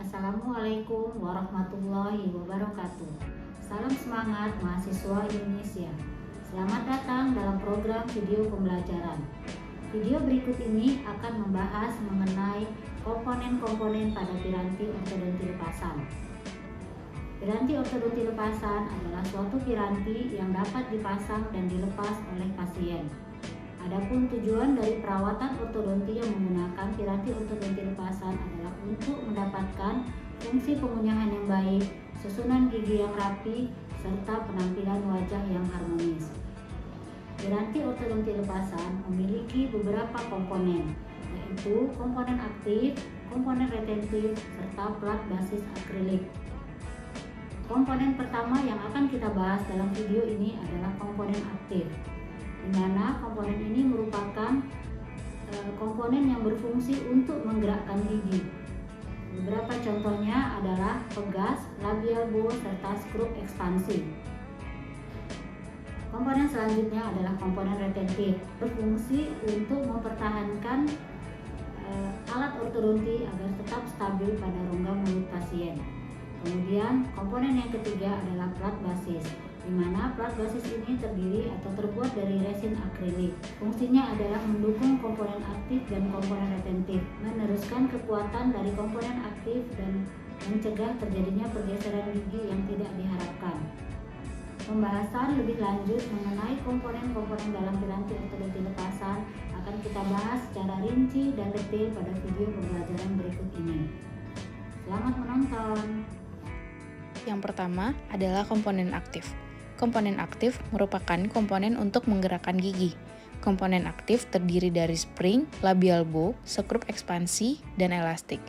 Assalamualaikum warahmatullahi wabarakatuh. Salam semangat mahasiswa Indonesia. Selamat datang dalam program video pembelajaran. Video berikut ini akan membahas mengenai komponen-komponen pada piranti ortodonti lepasan. Piranti ortodonti lepasan adalah suatu piranti yang dapat dipasang dan dilepas oleh pasien. Adapun tujuan dari perawatan ortodonti yang menggunakan piranti ortodonti lepasan adalah untuk mendapatkan fungsi pengunyahan yang baik, susunan gigi yang rapi, serta penampilan wajah yang harmonis. Piranti ortodonti lepasan memiliki beberapa komponen, yaitu komponen aktif, komponen retentif, serta plat basis akrilik. Komponen pertama yang akan kita bahas dalam video ini adalah komponen aktif, di mana komponen ini merupakan komponen yang berfungsi untuk menggerakkan gigi. Beberapa contohnya adalah pegas, labial bow, serta skrup ekspansi. Komponen selanjutnya adalah komponen retentif, berfungsi untuk mempertahankan alat ortodonti agar tetap stabil pada rongga mulut pasien. Kemudian komponen yang ketiga adalah plat basis, di mana plat basis ini terdiri atau terbuat dari resin akrilik. Fungsinya adalah mendukung komponen aktif dan komponen retentif, meneruskan kekuatan dari komponen aktif dan mencegah terjadinya pergeseran gigi yang tidak diharapkan. Pembahasan lebih lanjut mengenai komponen-komponen dalam piranti ortodonti lepasan akan kita bahas secara rinci dan detail pada video pembelajaran berikut ini. Selamat menonton! Yang pertama adalah komponen aktif. Komponen aktif merupakan komponen untuk menggerakkan gigi. Komponen aktif terdiri dari spring, labial bow, skrup ekspansi, dan elastik.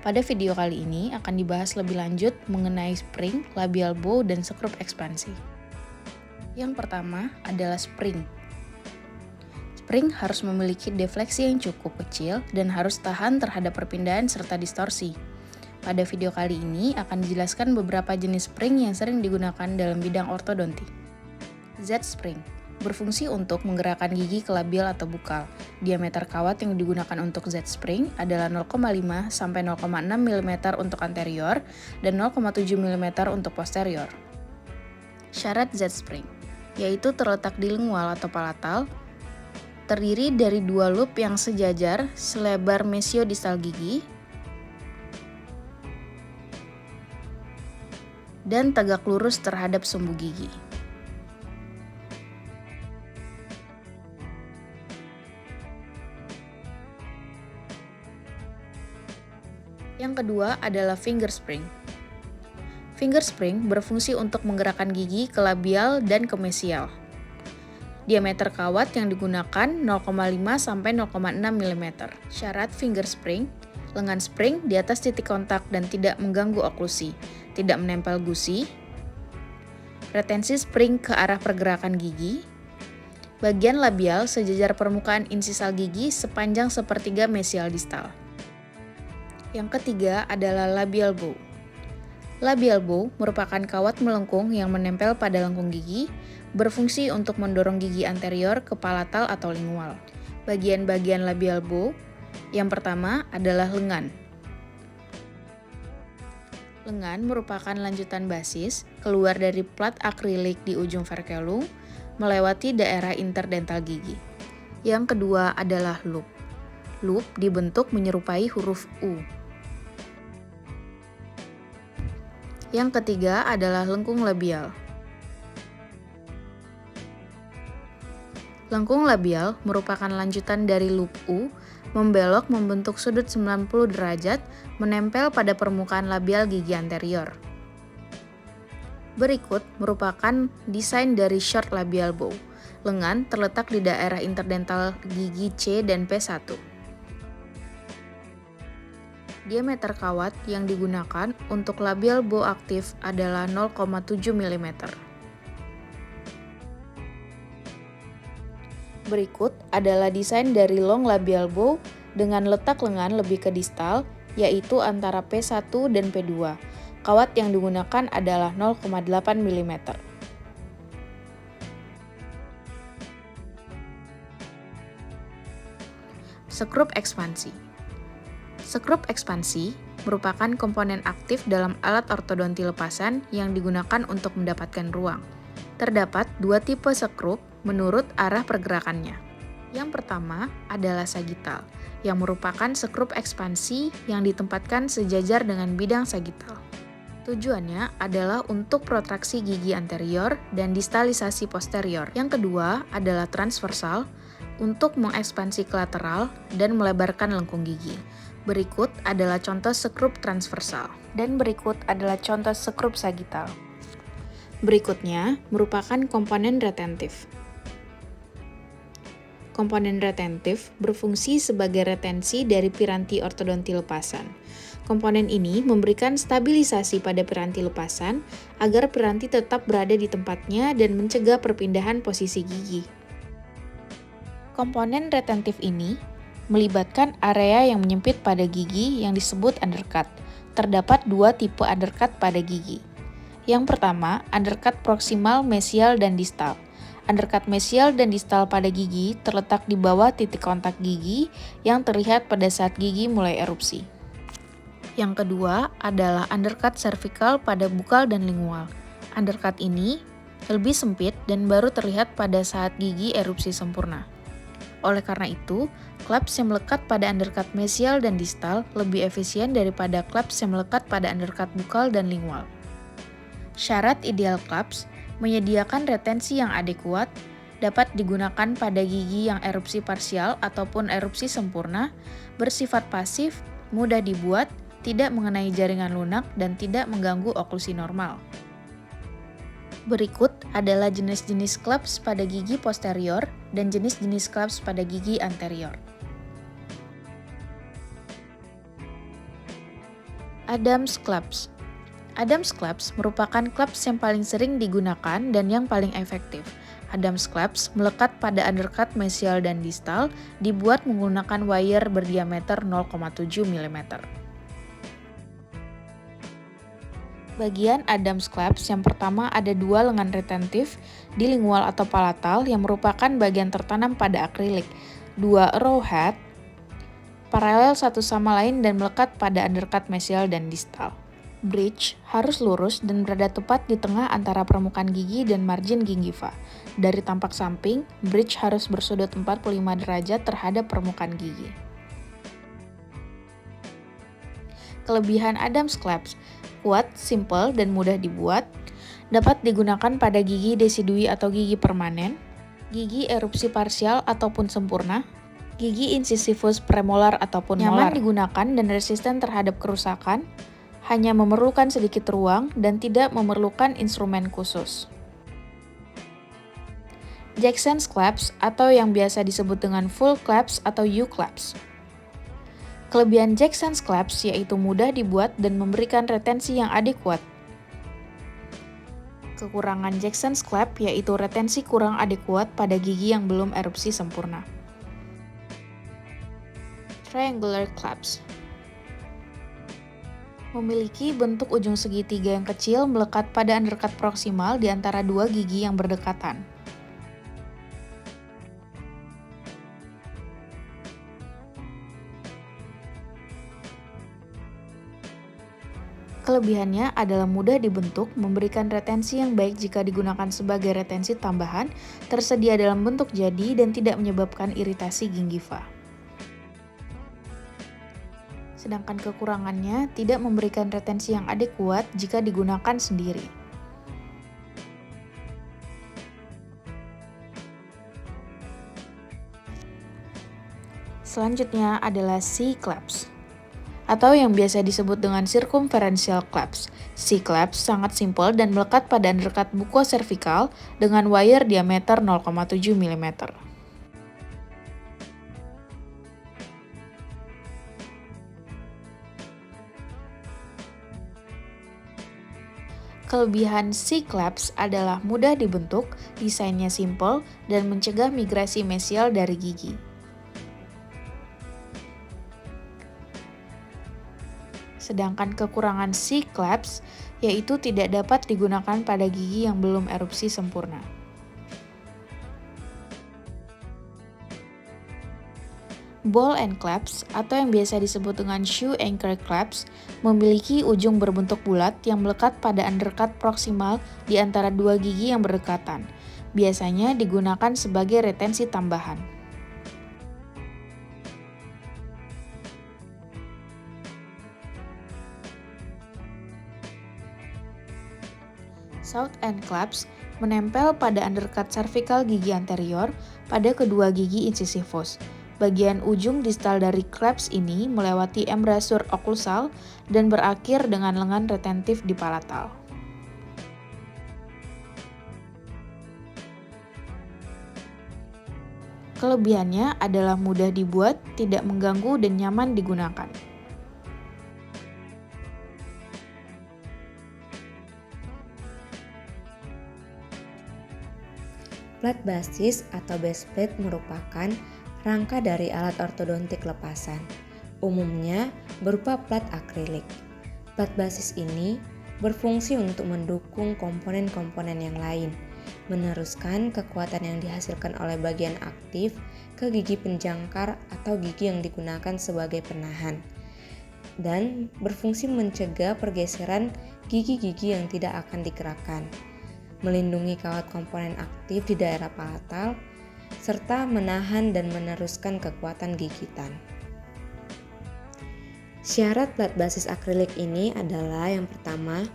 Pada video kali ini akan dibahas lebih lanjut mengenai spring, labial bow, dan skrup ekspansi. Yang pertama adalah spring. Spring harus memiliki defleksi yang cukup kecil dan harus tahan terhadap perpindahan serta distorsi. Pada video kali ini akan dijelaskan beberapa jenis spring yang sering digunakan dalam bidang ortodonti. Z-spring berfungsi untuk menggerakkan gigi ke labial atau bukal. Diameter kawat yang digunakan untuk Z-spring adalah 0,5 sampai 0,6 mm untuk anterior dan 0,7 mm untuk posterior. Syarat Z-spring yaitu terletak di lingual atau palatal, terdiri dari dua loop yang sejajar selebar mesiodistal gigi, dan tegak lurus terhadap sumbu gigi. Yang kedua adalah finger spring. Finger spring berfungsi untuk menggerakkan gigi ke labial dan ke mesial. Diameter kawat yang digunakan 0,5 sampai 0,6 mm. Syarat finger spring: lengan spring di atas titik kontak dan tidak mengganggu oklusi, tidak menempel gusi, retensi spring ke arah pergerakan gigi, bagian labial sejajar permukaan insisal gigi sepanjang sepertiga mesial distal. Yang ketiga adalah labial bow. Labial bow merupakan kawat melengkung yang menempel pada lengkung gigi, berfungsi untuk mendorong gigi anterior ke palatal atau lingual. Bagian-bagian labial bow yang pertama adalah lengan. Lengan merupakan lanjutan basis keluar dari plat akrilik di ujung verkelung melewati daerah interdental gigi. Yang kedua adalah loop. Loop dibentuk menyerupai huruf U. Yang ketiga adalah lengkung labial. Lengkung labial merupakan lanjutan dari loop U, membelok membentuk sudut 90 derajat menempel pada permukaan labial gigi anterior. Berikut merupakan desain dari short labial bow. Lengan terletak di daerah interdental gigi C dan P1. Diameter kawat yang digunakan untuk labial bow aktif adalah 0,7 mm. Berikut adalah desain dari long labial bow dengan letak lengan lebih ke distal, yaitu antara P1 dan P2. Kawat yang digunakan adalah 0,8 mm. Skrup ekspansi. Skrup ekspansi merupakan komponen aktif dalam alat ortodonti lepasan yang digunakan untuk mendapatkan ruang. Terdapat dua tipe sekrup menurut arah pergerakannya. Yang pertama adalah sagittal, yang merupakan sekrup ekspansi yang ditempatkan sejajar dengan bidang sagittal. Tujuannya adalah untuk protraksi gigi anterior dan distalisasi posterior. Yang kedua adalah transversal, untuk mengekspansi lateral dan melebarkan lengkung gigi. Berikut adalah contoh sekrup transversal. Dan berikut adalah contoh sekrup sagittal. Berikutnya merupakan komponen retentif. Komponen retentif berfungsi sebagai retensi dari piranti ortodonti lepasan. Komponen ini memberikan stabilisasi pada piranti lepasan agar piranti tetap berada di tempatnya dan mencegah perpindahan posisi gigi. Komponen retentif ini melibatkan area yang menyempit pada gigi yang disebut undercut. Terdapat dua tipe undercut pada gigi. Yang pertama, undercut proksimal, mesial, dan distal. Undercut mesial dan distal pada gigi terletak di bawah titik kontak gigi yang terlihat pada saat gigi mulai erupsi. Yang kedua adalah undercut cervical pada bukal dan lingual. Undercut ini lebih sempit dan baru terlihat pada saat gigi erupsi sempurna. Oleh karena itu, claps yang melekat pada undercut mesial dan distal lebih efisien daripada claps yang melekat pada undercut bukal dan lingual. Syarat ideal claps menyediakan retensi yang adekuat, dapat digunakan pada gigi yang erupsi parsial ataupun erupsi sempurna, bersifat pasif, mudah dibuat, tidak mengenai jaringan lunak, dan tidak mengganggu oklusi normal. Berikut adalah jenis-jenis claps pada gigi posterior dan jenis-jenis claps pada gigi anterior. Adams claps. Adams claps merupakan claps yang paling sering digunakan dan yang paling efektif. Adams claps melekat pada undercut mesial dan distal, dibuat menggunakan wire berdiameter 0,7 mm. Bagian Adams claps yang pertama ada dua lengan retentif di lingual atau palatal yang merupakan bagian tertanam pada akrilik, dua arrowhead paralel satu sama lain dan melekat pada undercut mesial dan distal. Bridge harus lurus dan berada tepat di tengah antara permukaan gigi dan margin gingiva. Dari tampak samping, bridge harus bersudut 45 derajat terhadap permukaan gigi. Kelebihan Adams claps: kuat, simple, dan mudah dibuat, dapat digunakan pada gigi decidui atau gigi permanen, gigi erupsi parsial ataupun sempurna, gigi incisivus premolar ataupun molar. Nyaman digunakan dan resisten terhadap kerusakan, hanya memerlukan sedikit ruang dan tidak memerlukan instrumen khusus. Jackson's claps atau yang biasa disebut dengan full claps atau U-claps. Kelebihan Jackson's claps yaitu mudah dibuat dan memberikan retensi yang adekuat. Kekurangan Jackson's clap yaitu retensi kurang adekuat pada gigi yang belum erupsi sempurna. Triangular claps memiliki bentuk ujung segitiga yang kecil melekat pada undercut proksimal di antara dua gigi yang berdekatan. Kelebihannya adalah mudah dibentuk, memberikan retensi yang baik jika digunakan sebagai retensi tambahan, tersedia dalam bentuk jadi, dan tidak menyebabkan iritasi gingiva. Sedangkan kekurangannya tidak memberikan retensi yang adekuat jika digunakan sendiri. Selanjutnya adalah C-claps, atau yang biasa disebut dengan circumferential claps. C-claps sangat simpel dan melekat pada undercut buko-cervical dengan wire diameter 0,7 mm. Kelebihan C-claps adalah mudah dibentuk, desainnya simpel, dan mencegah migrasi mesial dari gigi. Sedangkan kekurangan C-claps yaitu tidak dapat digunakan pada gigi yang belum erupsi sempurna. Ball and clasp, atau yang biasa disebut dengan shoe anchor clasp, memiliki ujung berbentuk bulat yang melekat pada undercut proksimal di antara dua gigi yang berdekatan. Biasanya digunakan sebagai retensi tambahan. South end clasp menempel pada undercut cervical gigi anterior pada kedua gigi incisivus. Bagian ujung distal dari clasp ini melewati embrasur oklusal dan berakhir dengan lengan retentif di palatal. Kelebihannya adalah mudah dibuat, tidak mengganggu, dan nyaman digunakan. Plat basis atau base plate merupakan rangka dari alat ortodontik lepasan, umumnya berupa plat akrilik. Plat basis ini berfungsi untuk mendukung komponen-komponen yang lain, meneruskan kekuatan yang dihasilkan oleh bagian aktif ke gigi penjangkar atau gigi yang digunakan sebagai penahan, dan berfungsi mencegah pergeseran gigi-gigi yang tidak akan digerakkan, melindungi kawat komponen aktif di daerah palatal, serta menahan dan meneruskan kekuatan gigitan. Syarat plat basis akrilik ini adalah yang pertama,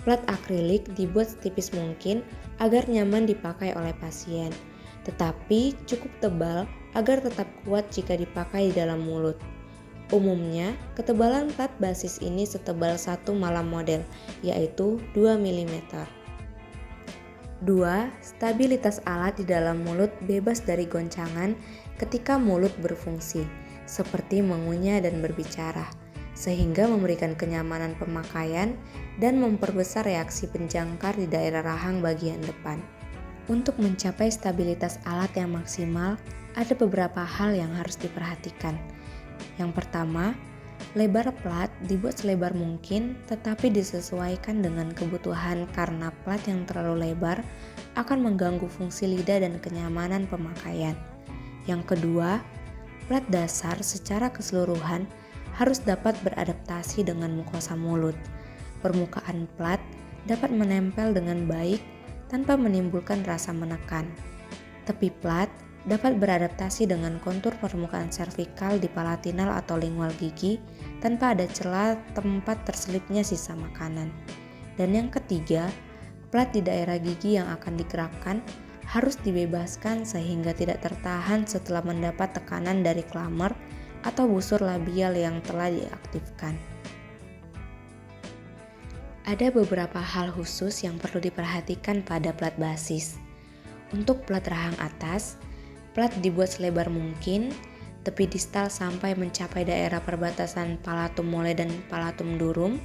plat akrilik dibuat setipis mungkin agar nyaman dipakai oleh pasien, tetapi cukup tebal agar tetap kuat jika dipakai di dalam mulut. Umumnya, ketebalan plat basis ini setebal 1 malam model, yaitu 2 mm. 2. Stabilitas alat di dalam mulut bebas dari goncangan ketika mulut berfungsi, seperti mengunyah dan berbicara, sehingga memberikan kenyamanan pemakaian dan memperbesar reaksi penjangkar di daerah rahang bagian depan. Untuk mencapai stabilitas alat yang maksimal, ada beberapa hal yang harus diperhatikan. Yang pertama, lebar plat dibuat selebar mungkin tetapi disesuaikan dengan kebutuhan karena plat yang terlalu lebar akan mengganggu fungsi lidah dan kenyamanan pemakaian. Yang kedua, plat dasar secara keseluruhan harus dapat beradaptasi dengan mukosa mulut. Permukaan plat dapat menempel dengan baik tanpa menimbulkan rasa menekan. Tepi plat dapat beradaptasi dengan kontur permukaan servikal di palatinal atau lingual gigi tanpa ada celah tempat terselipnya sisa makanan. Dan yang ketiga, plat di daerah gigi yang akan digerakkan harus dibebaskan sehingga tidak tertahan setelah mendapat tekanan dari clamer atau busur labial yang telah diaktifkan. Ada beberapa hal khusus yang perlu diperhatikan pada plat basis. Untuk plat rahang atas, plat dibuat selebar mungkin, tepi distal sampai mencapai daerah perbatasan palatum mole dan palatum durum,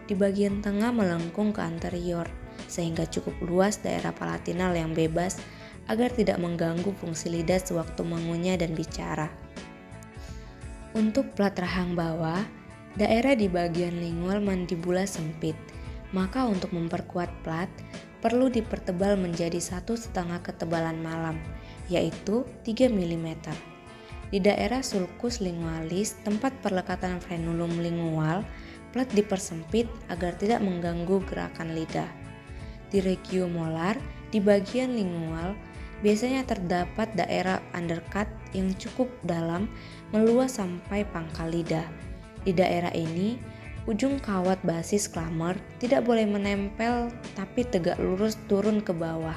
di bagian tengah melengkung ke anterior, sehingga cukup luas daerah palatinal yang bebas agar tidak mengganggu fungsi lidah sewaktu mengunyah dan bicara. Untuk plat rahang bawah, daerah di bagian lingual mandibula sempit, maka untuk memperkuat plat, perlu dipertebal menjadi 1,5 ketebalan malam, yaitu 3 mm. Di daerah sulcus lingualis, tempat perlekatan frenulum lingual, plat dipersempit agar tidak mengganggu gerakan lidah. Di regio molar, di bagian lingual, biasanya terdapat daerah undercut yang cukup dalam meluas sampai pangkal lidah. Di daerah ini, ujung kawat basis clamer tidak boleh menempel tapi tegak lurus turun ke bawah.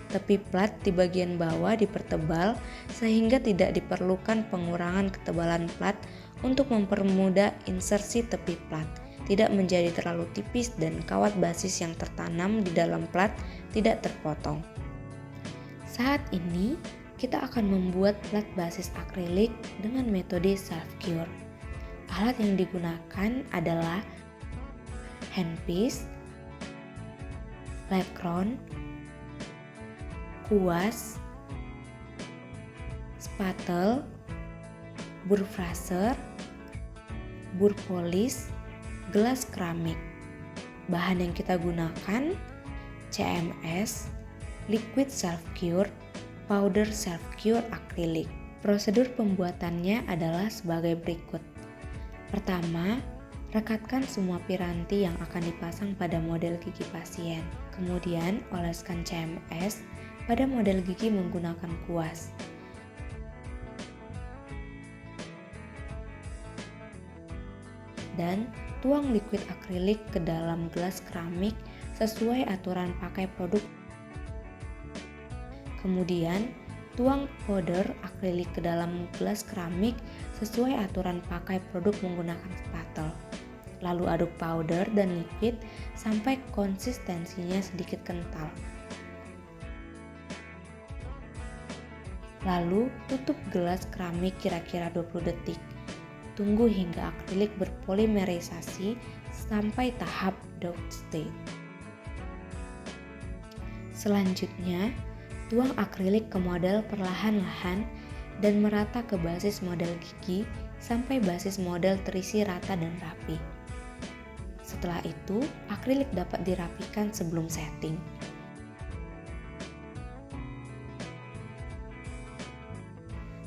Tepi plat di bagian bawah dipertebal sehingga tidak diperlukan pengurangan ketebalan plat untuk mempermudah insersi tepi plat, tidak menjadi terlalu tipis dan kawat basis yang tertanam di dalam plat tidak terpotong. Saat ini, kita akan membuat plat basis akrilik dengan metode self-cure. Alat yang digunakan adalah handpiece, lap crown, kuas, spatel, bur fraser, bur polis, gelas keramik. Bahan yang kita gunakan CMS, liquid self-cure, powder self-cure akrilik. Prosedur pembuatannya adalah sebagai berikut. Pertama, rekatkan semua piranti yang akan dipasang pada model gigi pasien. Kemudian, oleskan CMS pada model gigi menggunakan kuas. Dan tuang liquid akrilik ke dalam gelas keramik sesuai aturan pakai produk. Kemudian, tuang powder akrilik ke dalam gelas keramik sesuai aturan pakai produk menggunakan spatel. Lalu aduk powder dan liquid sampai konsistensinya sedikit kental. Lalu tutup gelas keramik kira-kira 20 detik. Tunggu hingga akrilik berpolimerisasi sampai tahap dough state. Selanjutnya, tuang akrilik ke model perlahan-lahan dan merata ke basis model gigi sampai basis model terisi rata dan rapi. Setelah itu, akrilik dapat dirapikan sebelum setting.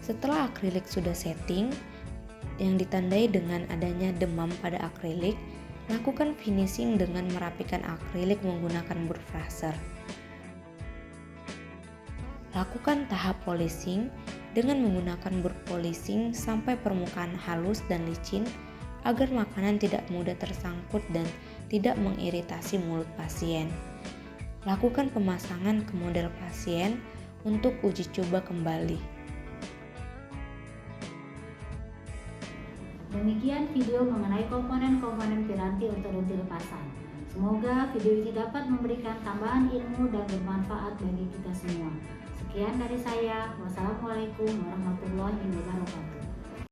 Setelah akrilik sudah setting, yang ditandai dengan adanya demam pada akrilik, lakukan finishing dengan merapikan akrilik menggunakan burr brusher. Lakukan tahap polishing dengan menggunakan burr polishing sampai permukaan halus dan licin agar makanan tidak mudah tersangkut dan tidak mengiritasi mulut pasien. Lakukan pemasangan ke model pasien untuk uji coba kembali. Demikian video mengenai komponen-komponen piranti untuk runti lepasan. Semoga video ini dapat memberikan tambahan ilmu dan bermanfaat bagi kita semua. Sekian dari saya. Wassalamualaikum warahmatullahi wabarakatuh.